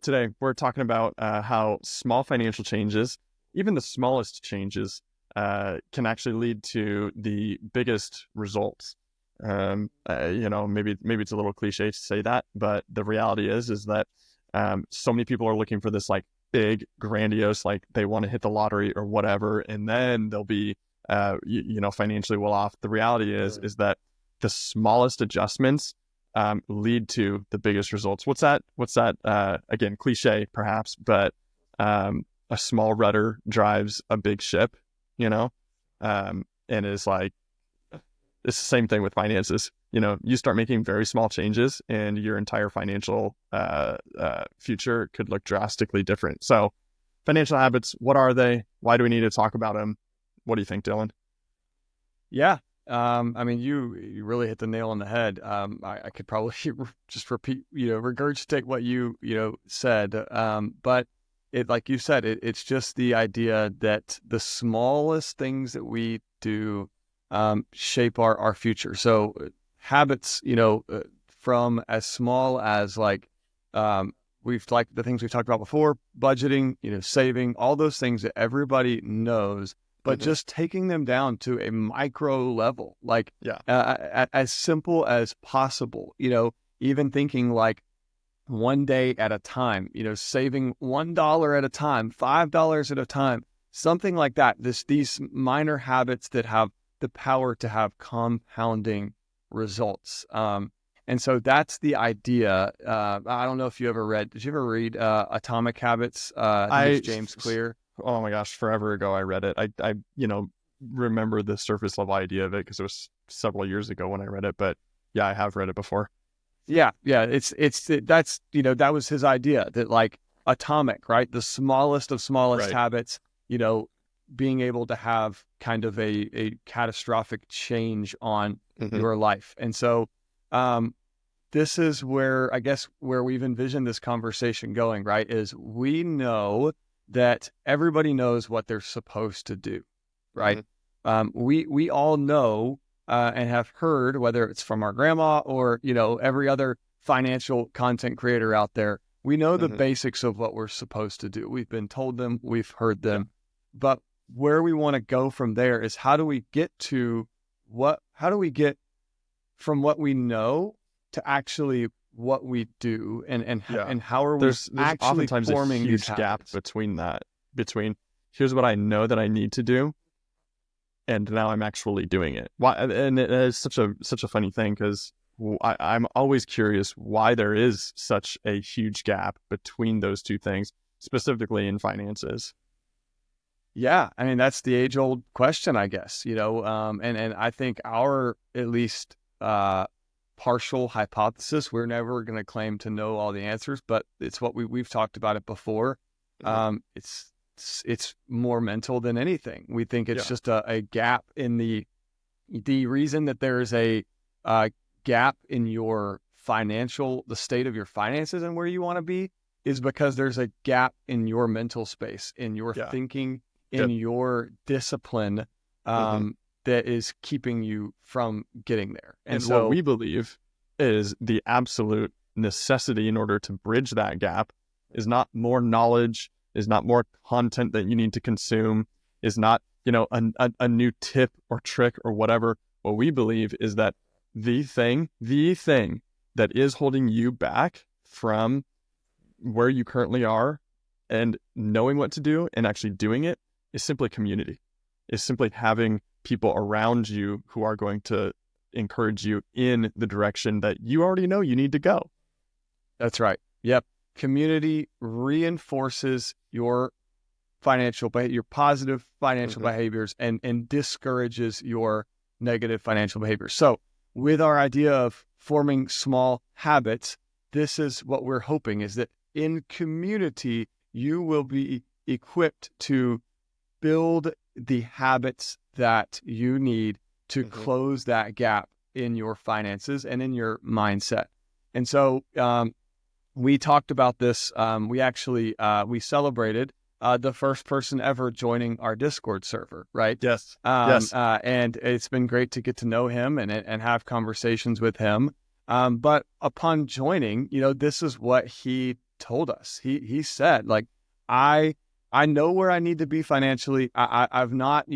today we're talking about how small financial changes, even the smallest changes, can actually lead to the biggest results. Maybe it's a little cliche to say that, but the reality is that so many people are looking for this like big, grandiose, like they want to hit the lottery or whatever, and then they'll be, financially well off. The reality is that the smallest adjustments lead to the biggest results. What's that? Again, cliche perhaps, but a small rudder drives a big ship, and is like, it's the same thing with finances. You start making very small changes and your entire financial future could look drastically different. So financial habits, what are they? Why do we need to talk about them? What do you think, Dylan? Yeah. You really hit the nail on the head. I could probably just repeat, regurgitate what you said. But like you said, it's just the idea that the smallest things that we do shape our future. So habits, from as small as like the things we've talked about before, budgeting, saving, all those things that everybody knows, but just taking them down to a micro level, like as simple as possible, even thinking like one day at a time, saving $1 at a time, $5 at a time, something like that. These minor habits that have the power to have compounding results. And so that's the idea. I don't know if did you ever read Atomic Habits? I think it's James Clear. Oh my gosh, forever ago I read it. I remember the surface level idea of it because it was several years ago when I read it, but yeah, I have read it before. Yeah. That was his idea, that like atomic, right? The smallest of smallest habits, being able to have kind of a catastrophic change on your life. And so this is where we've envisioned this conversation going, right? Is we know that everybody knows what they're supposed to do, right? We all know and have heard, whether it's from our grandma or, every other financial content creator out there, we know the basics of what we're supposed to do. We've been told them, we've heard them, but where we want to go from there is how do we get from what we know to actually what we do, and how are we actually oftentimes forming a huge these gap habits? between here's what I know that I need to do, and now I'm actually doing it. Why? And it is such a funny thing, because I'm always curious why there is such a huge gap between those two things, specifically in finances. Yeah, I mean, that's the age-old question, I guess, and I think our, at least, partial hypothesis, we're never going to claim to know all the answers, but it's what we've talked about it before. It's more mental than anything. We think it's just a gap in the reason that there's a gap in the state of your finances and where you want to be, is because there's a gap in your mental space, in your thinking, in your discipline, that is keeping you from getting there. And so what we believe is the absolute necessity in order to bridge that gap is not more knowledge, is not more content that you need to consume, is not, a new tip or trick or whatever. What we believe is that the thing that is holding you back from where you currently are and knowing what to do and actually doing it is simply community, is simply having people around you who are going to encourage you in the direction that you already know you need to go. That's right. Yep. Community reinforces your positive financial behaviors and discourages your negative financial behaviors. So with our idea of forming small habits, this is what we're hoping, is that in community, you will be equipped to build the habits that you need to close that gap in your finances and in your mindset. And so we talked about this. We actually we celebrated the first person ever joining our Discord server, right? Yes. And it's been great to get to know him and have conversations with him. But upon joining, this is what he told us. He said, like, I know where I need to be financially. I've not,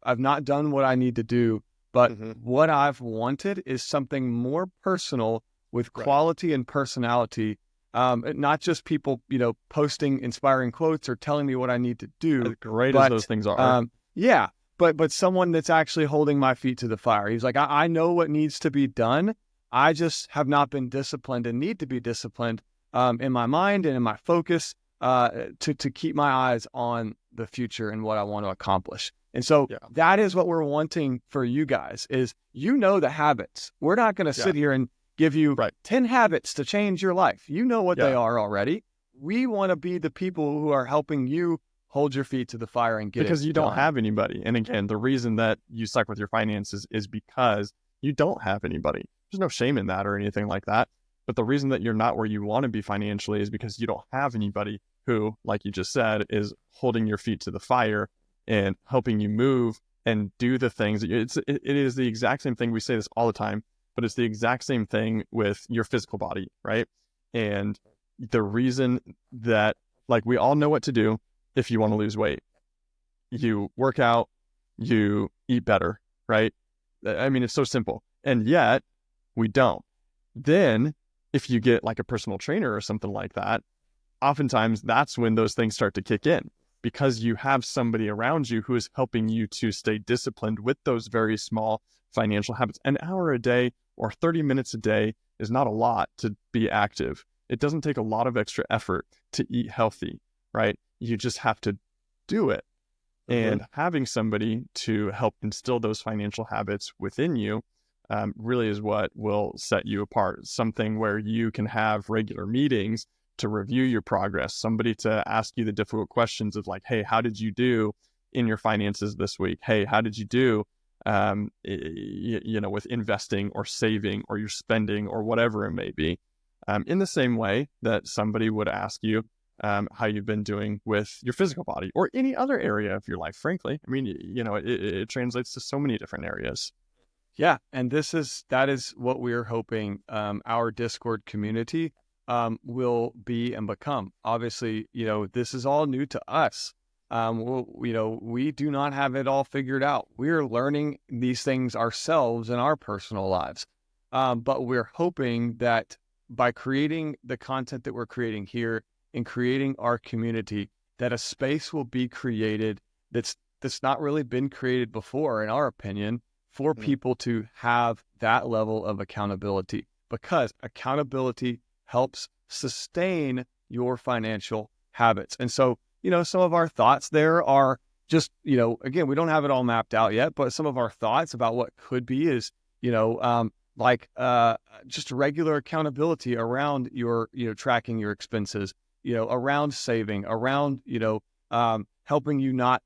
I've not done what I need to do, but what I've wanted is something more personal with quality and personality. Not just people, posting inspiring quotes or telling me what I need to do. As great as those things are. Yeah, but someone that's actually holding my feet to the fire. He's like, I know what needs to be done. I just have not been disciplined and need to be disciplined in my mind and in my focus to keep my eyes on the future and what I want to accomplish. And so that is what we're wanting for you guys is, the habits. We're not going to sit here and give you 10 habits to change your life. You know what they are already. We want to be the people who are helping you hold your feet to the fire and get it because you don't done. have anybody. And again, the reason that you suck with your finances is because you don't have anybody. There's no shame in that or anything like that. But the reason that you're not where you want to be financially is because you don't have anybody who, like you just said, is holding your feet to the fire and helping you move and do the things. It is the exact same thing. We say this all the time, but it's the exact same thing with your physical body, right? And the reason that, like, we all know what to do if you want to lose weight. You work out, you eat better, right? I mean, it's so simple. And yet, we don't. Then, if you get like a personal trainer or something like that, oftentimes that's when those things start to kick in, because you have somebody around you who is helping you to stay disciplined with those very small financial habits. An hour a day or 30 minutes a day is not a lot to be active. It doesn't take a lot of extra effort to eat healthy, right? You just have to do it. And having somebody to help instill those financial habits within you really is what will set you apart. Something where you can have regular meetings to review your progress, somebody to ask you the difficult questions of like, hey, how did you do in your finances this week? Hey, how did you do, with investing or saving or your spending or whatever it may be? In the same way that somebody would ask you how you've been doing with your physical body or any other area of your life, frankly. I mean, it translates to so many different areas. Yeah. And that is what we're hoping our Discord community will be and become. Obviously, this is all new to us. We do not have it all figured out. We're learning these things ourselves in our personal lives. But we're hoping that by creating the content that we're creating here and creating our community, that a space will be created that's not really been created before, in our opinion, for people to have that level of accountability, because accountability helps sustain your financial habits. And so, some of our thoughts there are just, again, we don't have it all mapped out yet, but some of our thoughts about what could be is, just regular accountability around your, tracking your expenses, around saving, around, helping you not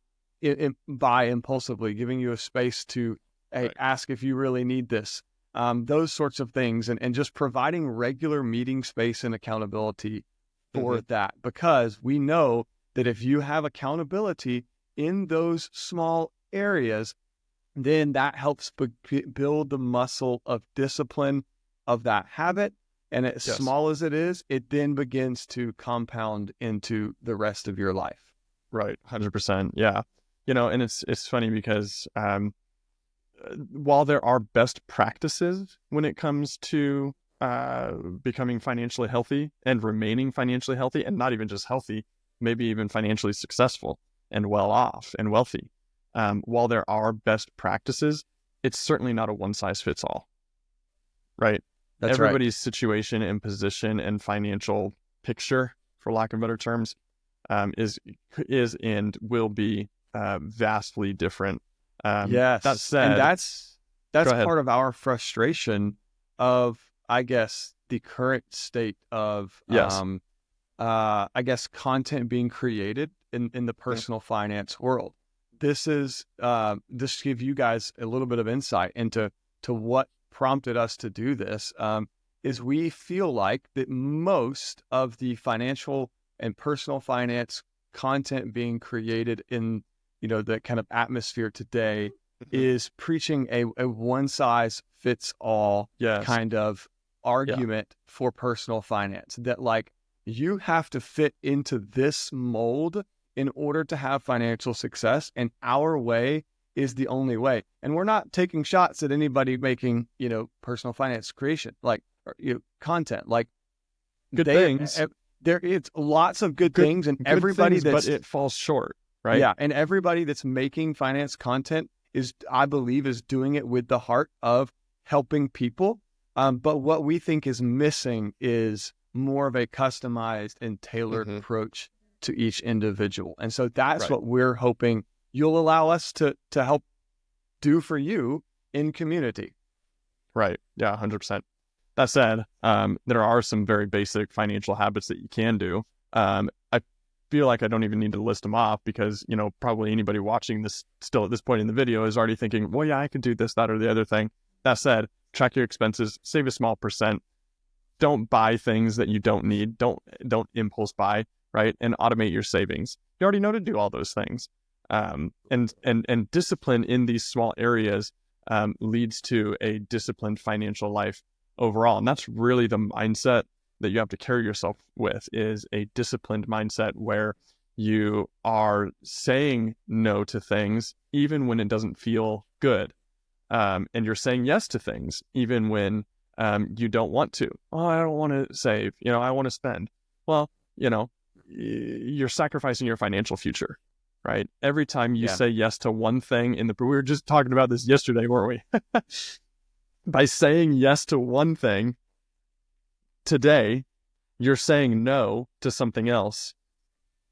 buy impulsively, giving you a space to ask if you really need this, those sorts of things, and just providing regular meeting space and accountability for that, because we know that if you have accountability in those small areas, then that helps build the muscle of discipline of that habit. And as small as it is, it then begins to compound into the rest of your life. Right. 100%. Yeah. And it's funny because while there are best practices when it comes to becoming financially healthy and remaining financially healthy, and not even just healthy, maybe even financially successful and well off and wealthy, while there are best practices, it's certainly not a one size fits all, right? That's Everybody's situation and position and financial picture, for lack of better terms, is and will be vastly different. Yes. That said, and that's part of our frustration of, I guess, the current state of, content being created in the personal finance world. This is this to give you guys a little bit of insight into what prompted us to do this, is we feel like that most of the financial and personal finance content being created in the kind of atmosphere today is preaching a one size fits all kind of argument for personal finance, that like you have to fit into this mold in order to have financial success. And our way is the only way. And we're not taking shots at anybody making, personal finance creation, like, content, like good things. It's lots of good things, and everybody but it falls short, right? Yeah. And everybody that's making finance content I believe is doing it with the heart of helping people. But what we think is missing is more of a customized and tailored approach to each individual. And so that's what we're hoping you'll allow us to help do for you in community. Right. Yeah, 100%. That said, there are some very basic financial habits that you can do. I feel like I don't even need to list them off because, probably anybody watching this still at this point in the video is already thinking, well, yeah, I could do this, that, or the other thing. That said, track your expenses, save a small percent. Don't buy things that you don't need. Don't impulse buy, right? And automate your savings. You already know to do all those things. And discipline in these small areas leads to a disciplined financial life overall. And that's really the mindset that you have to carry yourself with, is a disciplined mindset where you are saying no to things even when it doesn't feel good. And you're saying yes to things even when you don't want to. Oh, I don't want to save, I want to spend. Well, you're sacrificing your financial future, right? Every time you say yes to one thing we were just talking about this yesterday, weren't we? By saying yes to one thing today, you're saying no to something else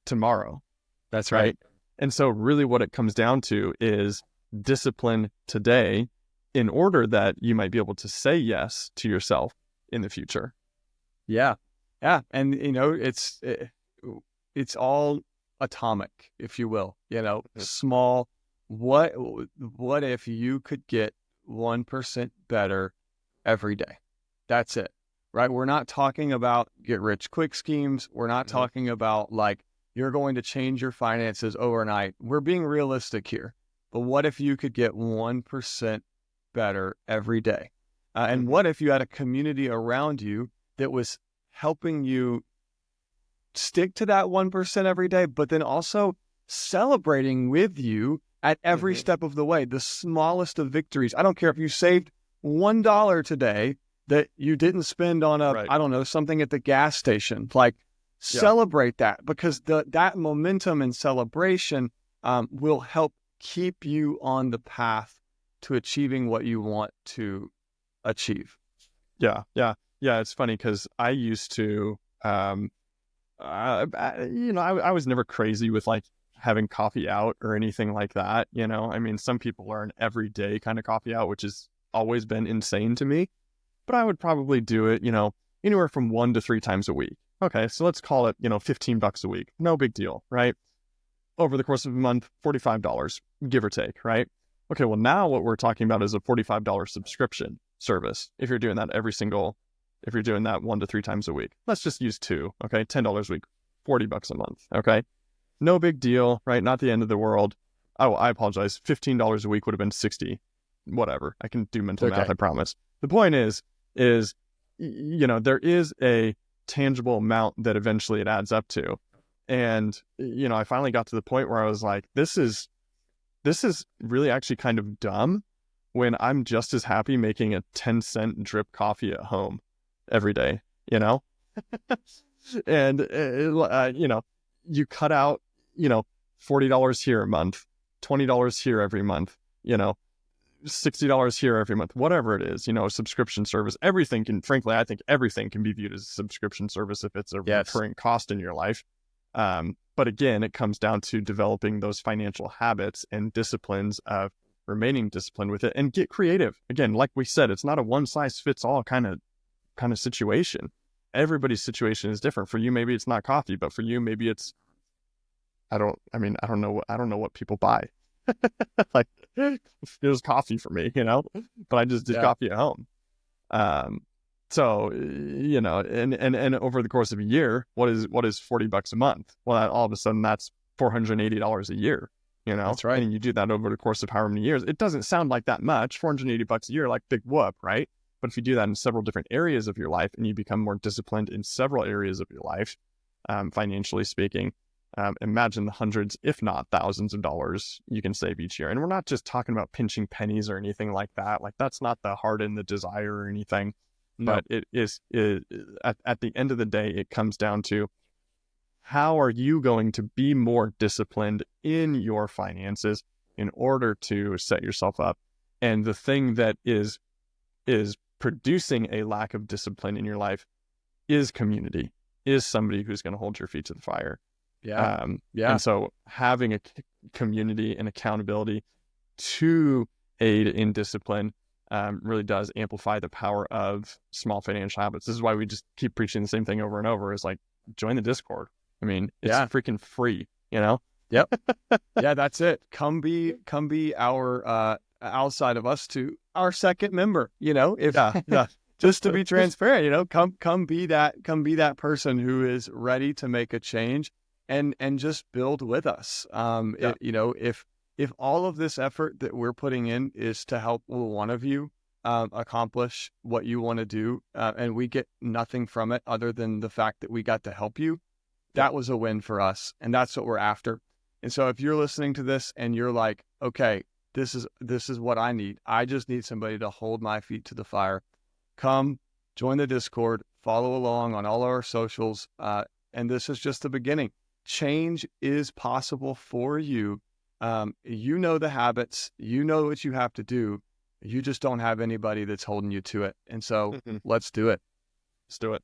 tomorrow. That's right. And so really what it comes down to is discipline today in order that you might be able to say yes to yourself in the future. Yeah. Yeah. And, it's all atomic, if you will, small. What if you could get 1% better every day? That's it, right? We're not talking about get rich quick schemes. We're not talking about like you're going to change your finances overnight. We're being realistic here. But what if you could get 1% better every day? And what if you had a community around you that was helping you stick to that 1% every day, but then also celebrating with you at every step of the way, the smallest of victories. I don't care if you saved $1 today that you didn't spend on I don't know, something at the gas station. Like celebrate that, because that momentum and celebration will help keep you on the path to achieving what you want to achieve. Yeah. It's funny because I used to, I was never crazy with like having coffee out or anything like that. I mean, some people are an everyday kind of coffee out, which has always been insane to me, but I would probably do it, anywhere from 1 to 3 times a week. Okay. So let's call it, $15 a week. No big deal, right? Over the course of a month, $45, give or take, right? Okay. Well, now what we're talking about is a $45 subscription service. If you're doing that if you're doing that 1 to 3 times a week, let's just use 2. Okay. $10 a week, $40 a month. Okay. No big deal, right? Not the end of the world. Oh, I apologize. $15 a week would have been 60. Whatever. I can do mental math, I promise. The point is, there is a tangible amount that eventually it adds up to. And, I finally got to the point where I was like, this is really actually kind of dumb when I'm just as happy making a 10-cent drip coffee at home every day, and, you cut out, $40 here a month, $20 here every month, $60 here every month, whatever it is, a subscription service. Frankly, I think everything can be viewed as a subscription service if it's a recurring cost in your life. But again, it comes down to developing those financial habits and disciplines of remaining disciplined with it and get creative. Again, like we said, it's not a one size fits all kind of situation. Everybody's situation is different. For you, maybe it's not coffee, but for you, maybe it's, I don't know what people buy. Like it was coffee for me, but I just did coffee at home. So, and over the course of a year, what is $40 a month? Well, all of a sudden that's $480 a year, That's right. And you do that over the course of however many years. It doesn't sound like that much, $480 a year, like big whoop, right? But if you do that in several different areas of your life and you become more disciplined in several areas of your life, financially speaking, imagine the hundreds, if not thousands of dollars you can save each year. And we're not just talking about pinching pennies or anything like that. Like, that's not the heart and the desire or anything. No. But it is at the end of the day, it comes down to, how are you going to be more disciplined in your finances in order to set yourself up? And the thing that is producing a lack of discipline in your life is community, is somebody who's going to hold your feet to the fire. Yeah. And so having a community and accountability to aid in discipline really does amplify the power of small financial habits. This is why we just keep preaching the same thing over and over, is like, join the Discord. I mean, it's freaking free, you know? Yep. Yeah, that's it. Come be our outside of us to our second member, you know, if just to be transparent, you know, come be that person who is ready to make a change and just build with us. You know, if all of this effort that we're putting in is to help one of you accomplish what you want to do, and we get nothing from it other than the fact that we got to help you, that was a win for us. And that's what we're after. And so if you're listening to this and you're like, okay, this is what I need. I just need somebody to hold my feet to the fire. Come join the Discord, follow along on all our socials. And this is just the beginning. Change is possible for you. You know the habits, you know what you have to do. You just don't have anybody that's holding you to it. And so let's do it. Let's do it.